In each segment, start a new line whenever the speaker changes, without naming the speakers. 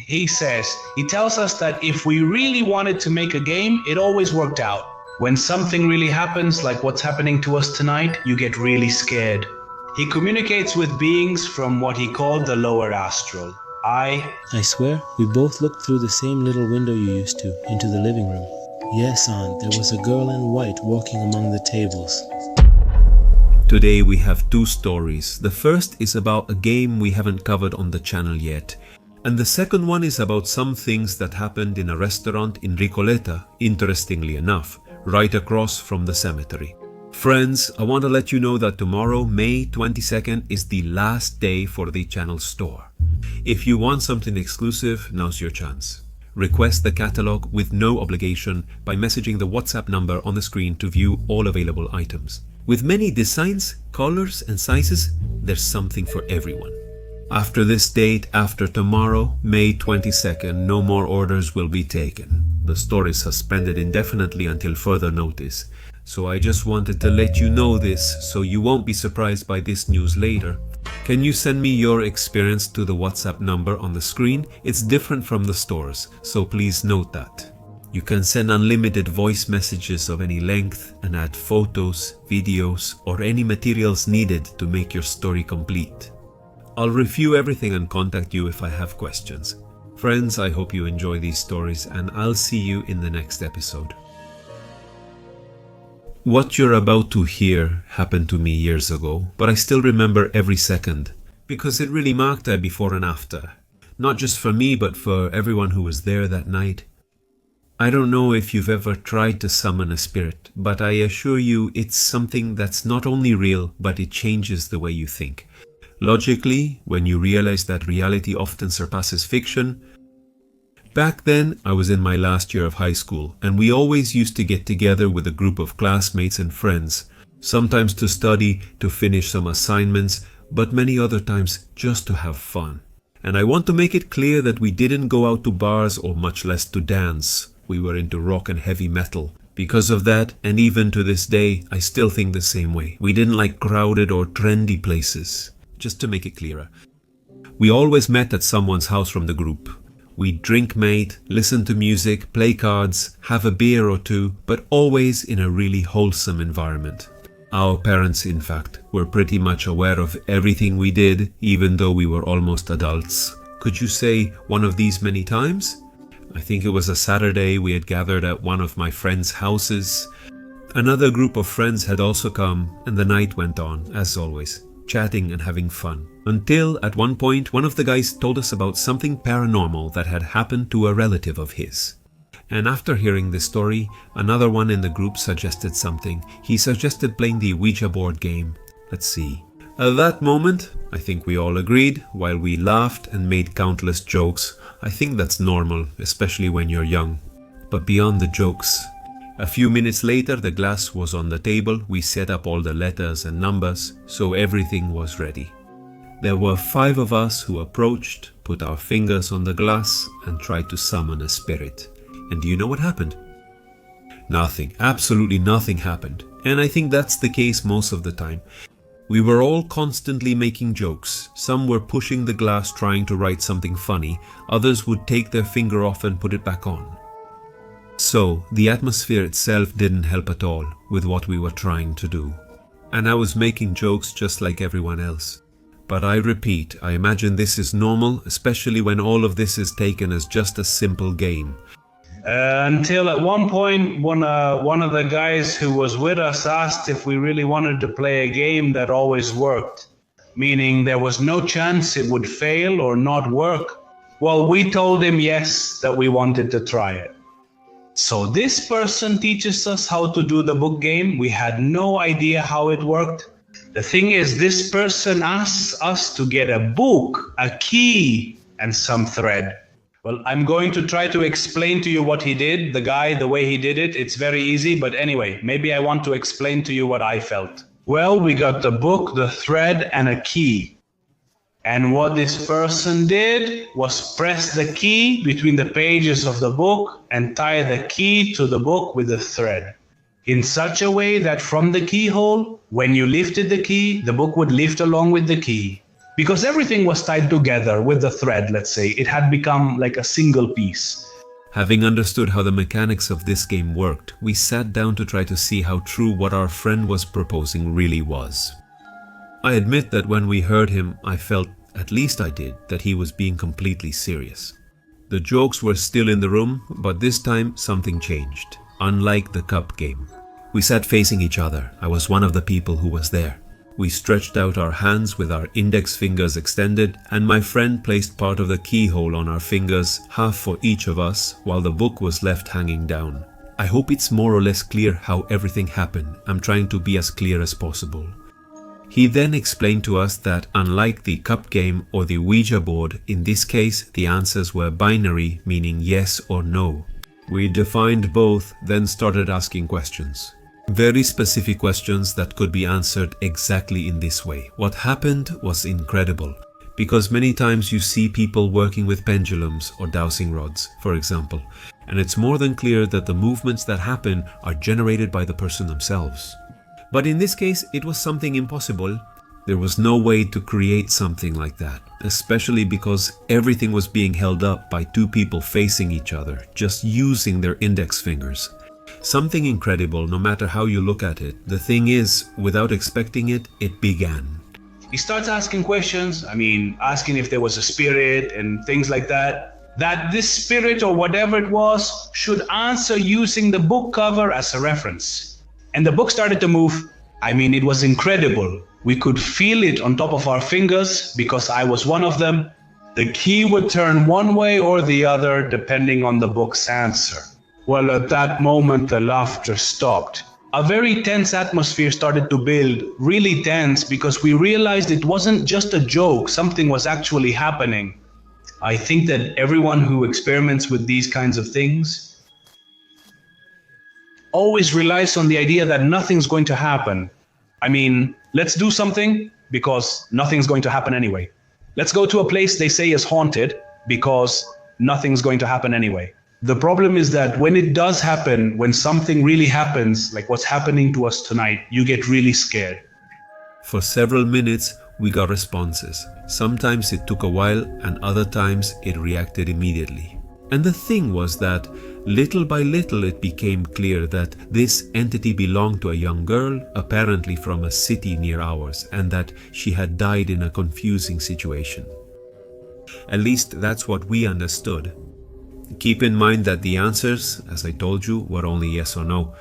He tells us that if we really wanted to make a game, it always worked out. When something really happens, like what's happening to us tonight, you get really scared. He communicates with beings from what he called the lower astral.
I swear, we both looked through the same little window you used to, into the living room. Yes, Aunt, there was a girl in white walking among the tables.
Today we have two stories. The first is about a game we haven't covered on the channel yet. And the second one is about some things that happened in a restaurant in Recoleta, interestingly enough, right across from the cemetery. Friends, I want to let you know that tomorrow, May 22nd, is the last day for the channel store. If you want something exclusive, now's your chance. Request the catalog with no obligation by messaging the WhatsApp number on the screen to view all available items. With many designs, colors and sizes, there's something for everyone. After this date, after tomorrow, May 22nd, no more orders will be taken. The store is suspended indefinitely until further notice. So I just wanted to let you know this so you won't be surprised by this news later. Can you send me your experience to the WhatsApp number on the screen? It's different from the stores, so please note that. You can send unlimited voice messages of any length and add photos, videos, or any materials needed to make your story complete. I'll review everything and contact you if I have questions. Friends, I hope you enjoy these stories and I'll see you in the next episode. What you're about to hear happened to me years ago, but I still remember every second because it really marked a before and after. Not just for me, but for everyone who was there that night. I don't know if you've ever tried to summon a spirit, but I assure you it's something that's not only real, but it changes the way you think. Logically, when you realize that reality often surpasses fiction. Back then, I was in my last year of high school, and we always used to get together with a group of classmates and friends, sometimes to study, to finish some assignments, but many other times just to have fun. And I want to make it clear that we didn't go out to bars or much less to dance. We were into rock and heavy metal. Because of that, and even to this day, I still think the same way. We didn't like crowded or trendy places. Just to make it clearer. We always met at someone's house from the group. We'd drink mate, listen to music, play cards, have a beer or two, but always in a really wholesome environment. Our parents, in fact, were pretty much aware of everything we did, even though we were almost adults. Could you say one of these many times? I think it was a Saturday we had gathered at one of my friends' houses. Another group of friends had also come, and the night went on, as always, chatting and having fun. Until, at one point, one of the guys told us about something paranormal that had happened to a relative of his. And after hearing this story, another one in the group suggested something. He suggested playing the Ouija board game. Let's see. At that moment, I think we all agreed, while we laughed and made countless jokes. I think that's normal, especially when you're young. But beyond the jokes, a few minutes later, the glass was on the table. We set up all the letters and numbers, so everything was ready. There were 5 of us who approached, put our fingers on the glass, and tried to summon a spirit. And do you know what happened? Nothing. Absolutely nothing happened. And I think that's the case most of the time. We were all constantly making jokes. Some were pushing the glass trying to write something funny. Others would take their finger off and put it back on. So, the atmosphere itself didn't help at all with what we were trying to do. And I was making jokes just like everyone else. But I repeat, I imagine this is normal, especially when all of this is taken as just a simple game.
Until at one point, one of the guys who was with us asked if we really wanted to play a game that always worked, meaning there was no chance it would fail or not work. Well, we told him yes, that we wanted to try it. So this person teaches us how to do the book game. We had no idea how it worked. The thing is, this person asks us to get a book, a key, and some thread. Well, I'm going to try to explain to you what he did, the guy, the way he did it. It's very easy, but anyway, maybe I want to explain to you what I felt. Well, we got the book, the thread, and a key. And what this person did was press the key between the pages of the book and tie the key to the book with the thread, in such a way that from the keyhole, when you lifted the key, the book would lift along with the key. because everything was tied together with the thread, let's say. It had become like a single piece.
Having understood how the mechanics of this game worked, we sat down to try to see how true what our friend was proposing really was. I admit that when we heard him, I felt, at least I did, that he was being completely serious. The jokes were still in the room, but this time something changed, unlike the cup game. We sat facing each other. I was one of the people who was there. We stretched out our hands with our index fingers extended, and my friend placed part of the keyhole on our fingers, half for each of us, while the book was left hanging down. I hope it's more or less clear how everything happened. I'm trying to be as clear as possible. He then explained to us that unlike the cup game or the Ouija board, in this case the answers were binary, meaning yes or no. We defined both, then started asking questions. Very specific questions that could be answered exactly in this way. What happened was incredible, because many times you see people working with pendulums or dowsing rods, for example, and it's more than clear that the movements that happen are generated by the person themselves. But in this case, it was something impossible. There was no way to create something like that, especially because everything was being held up by two people facing each other, just using their index fingers. Something incredible, no matter how you look at it. The thing is, without expecting it, it began.
He starts asking questions, asking if there was a spirit and things like that. That this spirit or whatever it was should answer using the book cover as a reference. And the book started to move. It was incredible. We could feel it on top of our fingers because I was one of them. The key would turn one way or the other depending on the book's answer. Well, at that moment, the laughter stopped. A very tense atmosphere started to build, really tense, because we realized it wasn't just a joke, something was actually happening. I think that everyone who experiments with these kinds of things always relies on the idea that nothing's going to happen. Let's do something because nothing's going to happen anyway. Let's go to a place they say is haunted because nothing's going to happen anyway. The problem is that when it does happen, when something really happens, like what's happening to us tonight, you get really scared.
For several minutes, we got responses. Sometimes it took a while, and other times it reacted immediately. And the thing was that, little by little, it became clear that this entity belonged to a young girl, apparently from a city near ours, and that she had died in a confusing situation. At least that's what we understood. Keep in mind that the answers, as I told you, were only yes or no.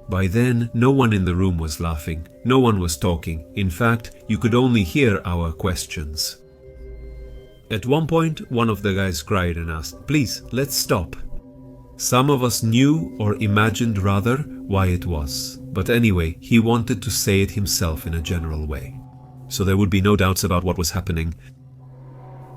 By then, no one in the room was laughing. No one was talking. In fact, you could only hear our questions. At one point, one of the guys cried and asked, "Please, let's stop." Some of us knew, or imagined rather, why it was. But anyway, he wanted to say it himself in a general way. So there would be no doubts about what was happening.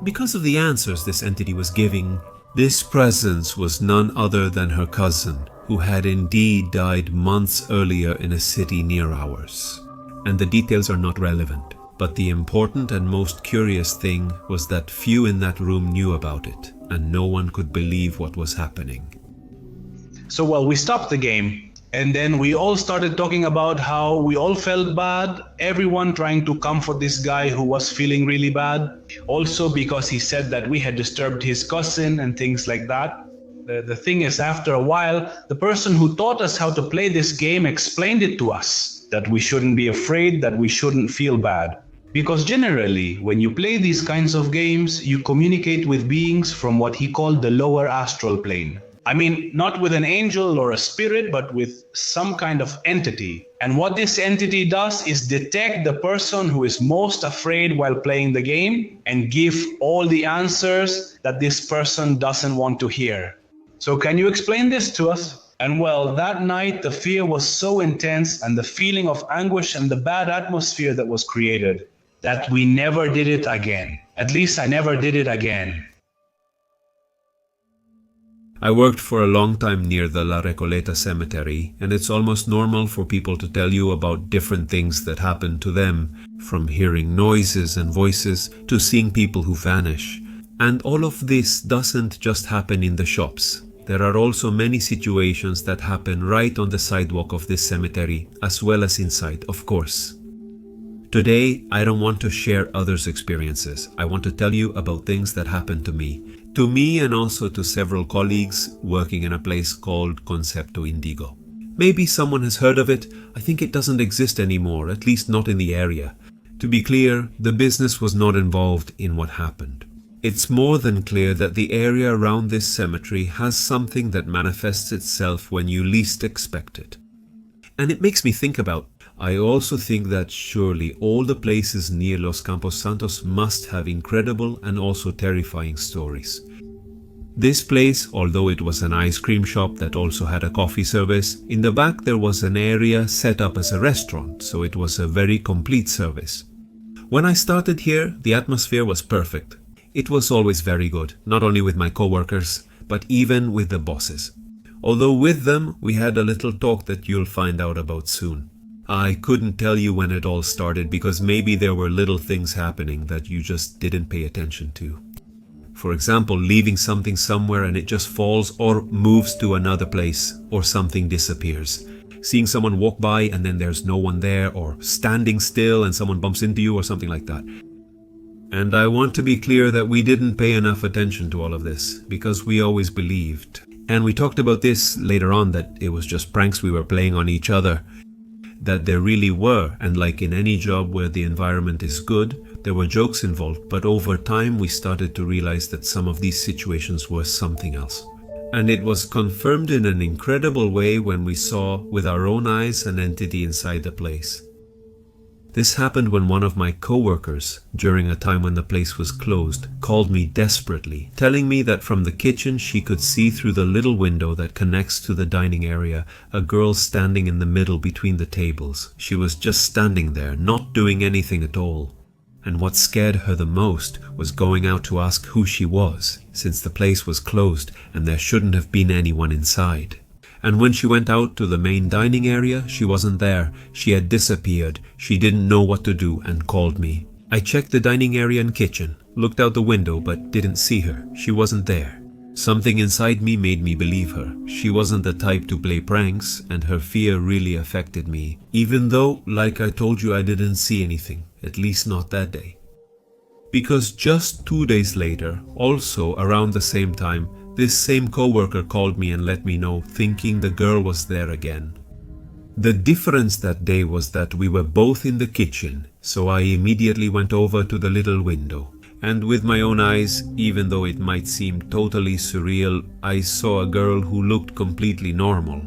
Because of the answers this entity was giving, this presence was none other than her cousin, who had indeed died months earlier in a city near ours. And the details are not relevant, but the important and most curious thing was that few in that room knew about it, and no one could believe what was happening.
So we stopped the game. And then we all started talking about how we all felt bad, everyone trying to comfort this guy who was feeling really bad. Also because he said that we had disturbed his cousin and things like that. The thing is, after a while, the person who taught us how to play this game explained it to us, that we shouldn't be afraid, that we shouldn't feel bad. Because generally, when you play these kinds of games, you communicate with beings from what he called the lower astral plane. Not with an angel or a spirit, but with some kind of entity. And what this entity does is detect the person who is most afraid while playing the game and give all the answers that this person doesn't want to hear. So can you explain this to us? And that night the fear was so intense and the feeling of anguish and the bad atmosphere that was created that we never did it again. At least I never did it again.
I worked for a long time near the La Recoleta cemetery, and it's almost normal for people to tell you about different things that happen to them, from hearing noises and voices to seeing people who vanish. And all of this doesn't just happen in the shops. There are also many situations that happen right on the sidewalk of this cemetery, as well as inside, of course. Today, I don't want to share others' experiences. I want to tell you about things that happened to me. To me and also to several colleagues working in a place called Concepto Indigo. Maybe someone has heard of it. I think it doesn't exist anymore, at least not in the area. To be clear, the business was not involved in what happened. It's more than clear that the area around this cemetery has something that manifests itself when you least expect it. And it makes me think about, I also think that surely all the places near Los Campos Santos must have incredible and also terrifying stories. This place, although it was an ice cream shop that also had a coffee service, in the back there was an area set up as a restaurant, so it was a very complete service. When I started here, the atmosphere was perfect. It was always very good, not only with my coworkers, but even with the bosses. Although with them, we had a little talk that you'll find out about soon. I couldn't tell you when it all started because maybe there were little things happening that you just didn't pay attention to. For example, leaving something somewhere and it just falls or moves to another place, or something disappears. Seeing someone walk by and then there's no one there, or standing still and someone bumps into you or something like that. And I want to be clear that we didn't pay enough attention to all of this because we always believed. And we talked about this later on, that it was just pranks we were playing on each other. That there really were, and like in any job where the environment is good, there were jokes involved, but over time we started to realize that some of these situations were something else. And it was confirmed in an incredible way when we saw with our own eyes an entity inside the place. This happened when one of my co-workers, during a time when the place was closed, called me desperately, telling me that from the kitchen she could see through the little window that connects to the dining area a girl standing in the middle between the tables. She was just standing there, not doing anything at all. And what scared her the most was going out to ask who she was, since the place was closed and there shouldn't have been anyone inside. And when she went out to the main dining area, she wasn't there. She had disappeared. She didn't know what to do and called me. I checked the dining area and kitchen, looked out the window but didn't see her. She wasn't there. Something inside me made me believe her. She wasn't the type to play pranks, and her fear really affected me. Even though, like I told you, I didn't see anything, at least not that day. Because just 2 days later, also around the same time, this same coworker called me and let me know, thinking the girl was there again. The difference that day was that we were both in the kitchen, so I immediately went over to the little window. And with my own eyes, even though it might seem totally surreal, I saw a girl who looked completely normal.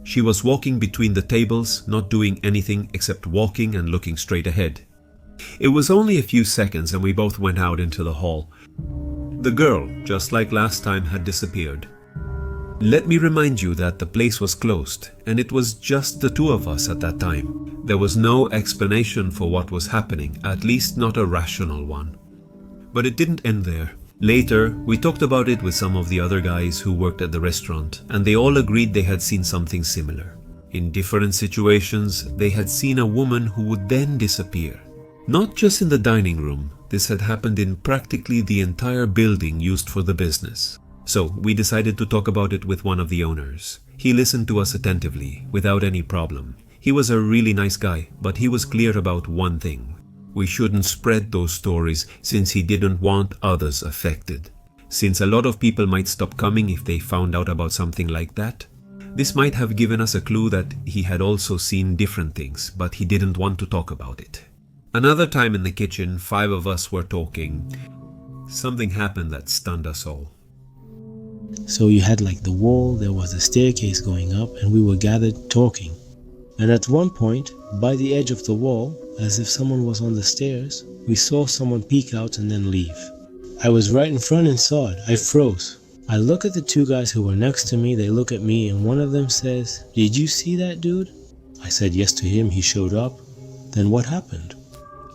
She was walking between the tables, not doing anything except walking and looking straight ahead. It was only a few seconds and we both went out into the hall. The girl, just like last time, had disappeared. Let me remind you that the place was closed and it was just the two of us at that time. There was no explanation for what was happening, at least not a rational one. But it didn't end there. Later, we talked about it with some of the other guys who worked at the restaurant, and they all agreed they had seen something similar. In different situations, they had seen a woman who would then disappear. Not just in the dining room. This had happened in practically the entire building used for the business. So we decided to talk about it with one of the owners. He listened to us attentively, without any problem. He was a really nice guy, but he was clear about one thing. We shouldn't spread those stories since he didn't want others affected. Since a lot of people might stop coming if they found out about something like that. This might have given us a clue that he had also seen different things, but he didn't want to talk about it. Another time in the kitchen, 5 of us were talking. Something happened that stunned us all.
So you had like the wall, there was a staircase going up, and we were gathered talking. And at one point, by the edge of the wall, as if someone was on the stairs, we saw someone peek out and then leave. I was right in front and saw it. I froze. I look at the 2 guys who were next to me, they look at me, and one of them says, "Did you see that dude?" I said yes to him, he showed up. Then what happened?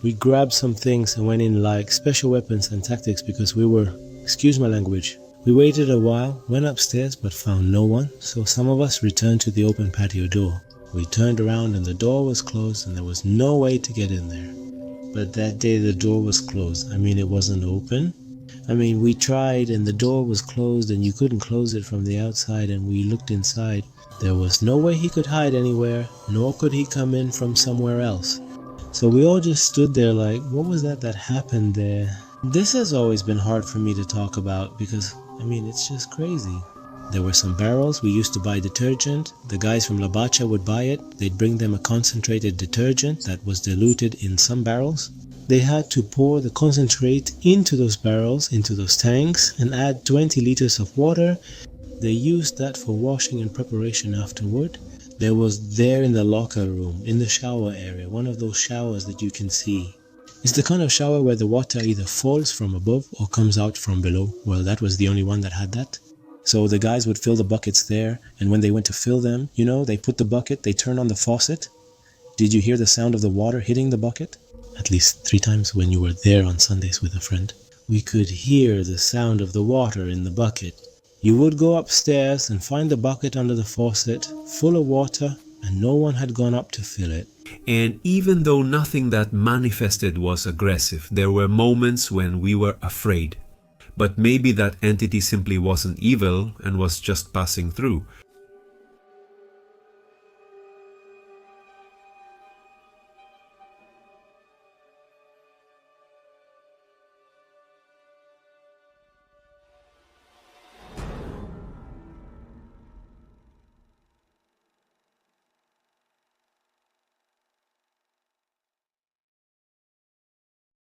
We grabbed some things and went in like special weapons and tactics because we were, excuse my language. We waited a while, went upstairs but found no one, so some of us returned to the open patio door. We turned around and the door was closed and there was no way to get in there. But that day the door was closed. I mean, it wasn't open. We tried and the door was closed and you couldn't close it from the outside, and we looked inside. There was no way he could hide anywhere, nor could he come in from somewhere else. So we all just stood there like, what was that happened there? This has always been hard for me to talk about because, I mean, it's just crazy. There were some barrels. We used to buy detergent. The guys from La Bacha would buy it. They'd bring them a concentrated detergent that was diluted in some barrels. They had to pour the concentrate into those barrels, into those tanks, and add 20 liters of water. They used that for washing and preparation afterward. There was there in the locker room, in the shower area, one of those showers that you can see. It's the kind of shower where the water either falls from above or comes out from below. Well, that was the only one that had that. So the guys would fill the buckets there, and when they went to fill them, you know, they put the bucket, they turn on the faucet. Did you hear the sound of the water hitting the bucket? At least 3 times when you were there on Sundays with a friend. We could hear the sound of the water in the bucket. You would go upstairs and find the bucket under the faucet, full of water, and no one had gone up to fill it.
And even though nothing that manifested was aggressive, there were moments when we were afraid. But maybe that entity simply wasn't evil and was just passing through.